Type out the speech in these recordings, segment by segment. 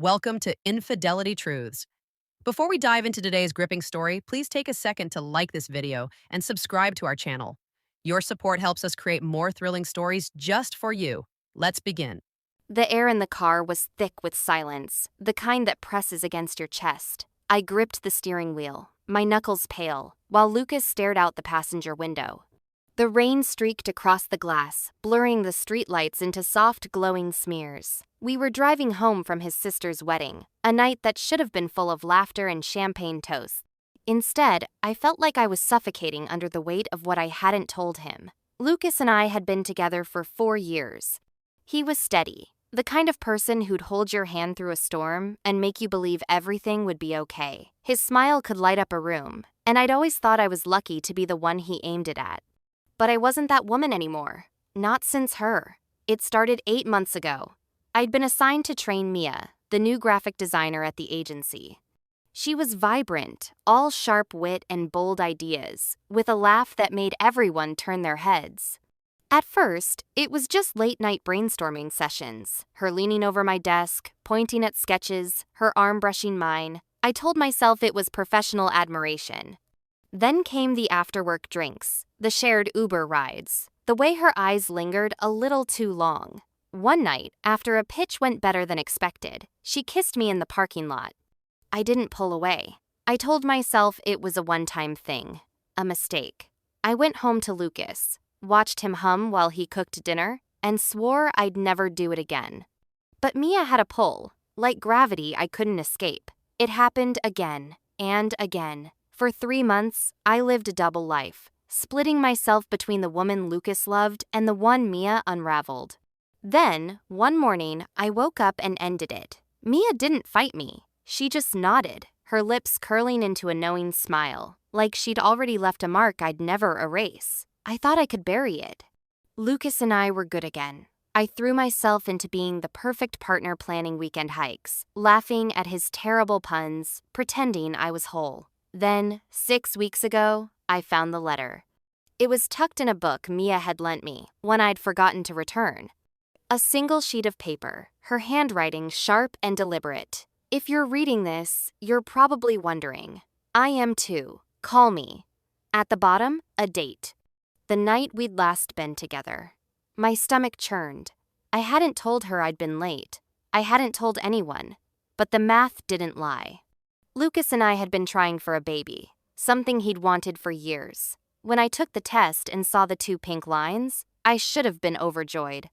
Welcome to Infidelity Truths. Before we dive into today's gripping story, please take a second to like this video and subscribe to our channel. Your support helps us create more thrilling stories just for you. Let's begin. The air in the car was thick with silence, the kind that presses against your chest. I gripped the steering wheel, my knuckles pale, while Lucas stared out the passenger window. The rain streaked across the glass, blurring the streetlights into soft, glowing smears. We were driving home from his sister's wedding, a night that should have been full of laughter and champagne toasts. Instead, I felt like I was suffocating under the weight of what I hadn't told him. Lucas and I had been together for 4 years. He was steady, the kind of person who'd hold your hand through a storm and make you believe everything would be okay. His smile could light up a room, and I'd always thought I was lucky to be the one he aimed it at. But I wasn't that woman anymore. Not since her. It started 8 months ago. I'd been assigned to train Mia, the new graphic designer at the agency. She was vibrant, all sharp wit and bold ideas, with a laugh that made everyone turn their heads. At first, it was just late-night brainstorming sessions, her leaning over my desk, pointing at sketches, her arm brushing mine. I told myself it was professional admiration. Then came the after-work drinks, the shared Uber rides, the way her eyes lingered a little too long. One night, after a pitch went better than expected, she kissed me in the parking lot. I didn't pull away. I told myself it was a one-time thing, a mistake. I went home to Lucas, watched him hum while he cooked dinner, and swore I'd never do it again. But Mia had a pull. Like gravity, I couldn't escape. It happened again and again. For 3 months, I lived a double life, splitting myself between the woman Lucas loved and the one Mia unraveled. Then, one morning, I woke up and ended it. Mia didn't fight me. She just nodded, her lips curling into a knowing smile, like she'd already left a mark I'd never erase. I thought I could bury it. Lucas and I were good again. I threw myself into being the perfect partner planning weekend hikes, laughing at his terrible puns, pretending I was whole. Then, 6 weeks ago, I found the letter. It was tucked in a book Mia had lent me, one I'd forgotten to return. A single sheet of paper, her handwriting sharp and deliberate. If you're reading this, you're probably wondering. I am too. Call me. At the bottom, a date. The night we'd last been together. My stomach churned. I hadn't told her I'd been late. I hadn't told anyone. But the math didn't lie. Lucas and I had been trying for a baby, something he'd wanted for years. When I took the test and saw the 2 pink lines, I should have been overjoyed.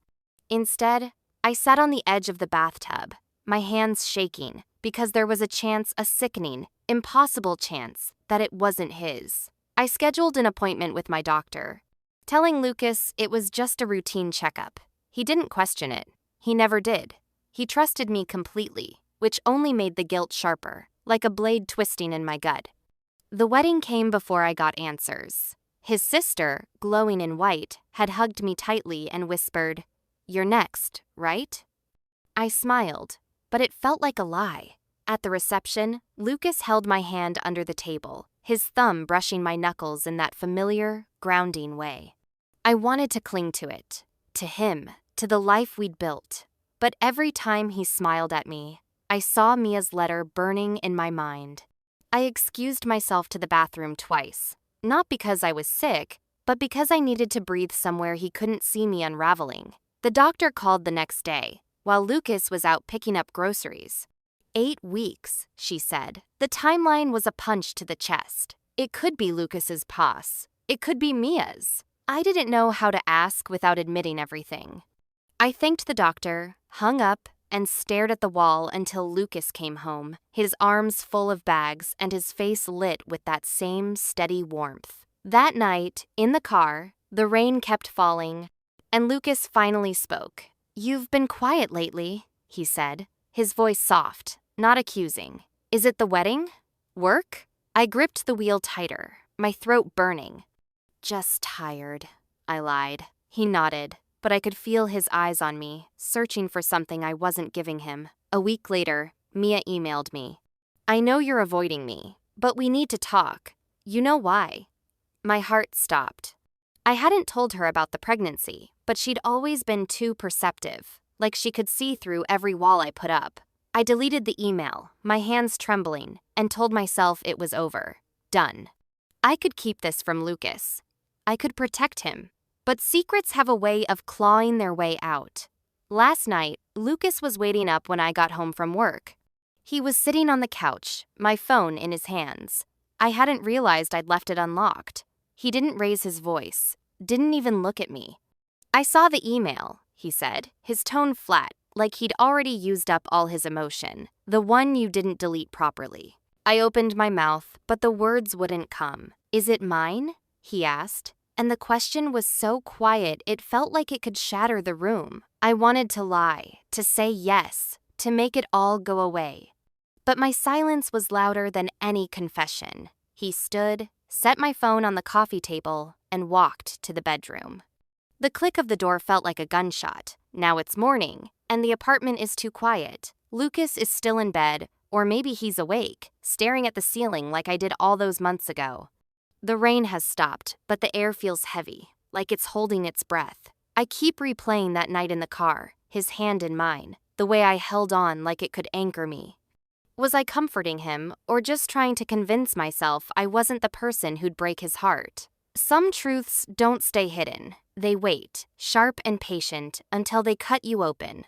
Instead, I sat on the edge of the bathtub, my hands shaking, because there was a sickening, impossible chance, that it wasn't his. I scheduled an appointment with my doctor, telling Lucas it was just a routine checkup. He didn't question it. He never did. He trusted me completely, which only made the guilt sharper, like a blade twisting in my gut. The wedding came before I got answers. His sister, glowing in white, had hugged me tightly and whispered, "You're next, right?" I smiled, but it felt like a lie. At the reception, Lucas held my hand under the table, his thumb brushing my knuckles in that familiar, grounding way. I wanted to cling to it, to him, to the life we'd built. But every time he smiled at me, I saw Mia's letter burning in my mind. I excused myself to the bathroom twice, not because I was sick, but because I needed to breathe somewhere he couldn't see me unraveling. The doctor called the next day, while Lucas was out picking up groceries. 8 weeks, she said. The timeline was a punch to the chest. It could be Lucas's pos. It could be Mia's. I didn't know how to ask without admitting everything. I thanked the doctor, hung up, and stared at the wall until Lucas came home, his arms full of bags and his face lit with that same steady warmth. That night, in the car, the rain kept falling, and Lucas finally spoke. "You've been quiet lately," he said, his voice soft, not accusing. "Is it the wedding? Work?" I gripped the wheel tighter, my throat burning. "Just tired," I lied. He nodded, but I could feel his eyes on me, searching for something I wasn't giving him. A week later, Mia emailed me. "I know you're avoiding me, but we need to talk. You know why?" My heart stopped. I hadn't told her about the pregnancy, but she'd always been too perceptive, like she could see through every wall I put up. I deleted the email, my hands trembling, and told myself it was over. Done. I could keep this from Lucas. I could protect him. But secrets have a way of clawing their way out. Last night, Lucas was waiting up when I got home from work. He was sitting on the couch, my phone in his hands. I hadn't realized I'd left it unlocked. He didn't raise his voice, didn't even look at me. "I saw the email," he said, his tone flat, like he'd already used up all his emotion, "the one you didn't delete properly." I opened my mouth, but the words wouldn't come. "Is it mine?" he asked. And the question was so quiet it felt like it could shatter the room. I wanted to lie, to say yes, to make it all go away. But my silence was louder than any confession. He stood, set my phone on the coffee table, and walked to the bedroom. The click of the door felt like a gunshot. Now it's morning, and the apartment is too quiet. Lucas is still in bed, or maybe he's awake, staring at the ceiling like I did all those months ago. The rain has stopped, but the air feels heavy, like it's holding its breath. I keep replaying that night in the car, his hand in mine, the way I held on like it could anchor me. Was I comforting him, or just trying to convince myself I wasn't the person who'd break his heart? Some truths don't stay hidden. They wait, sharp and patient, until they cut you open,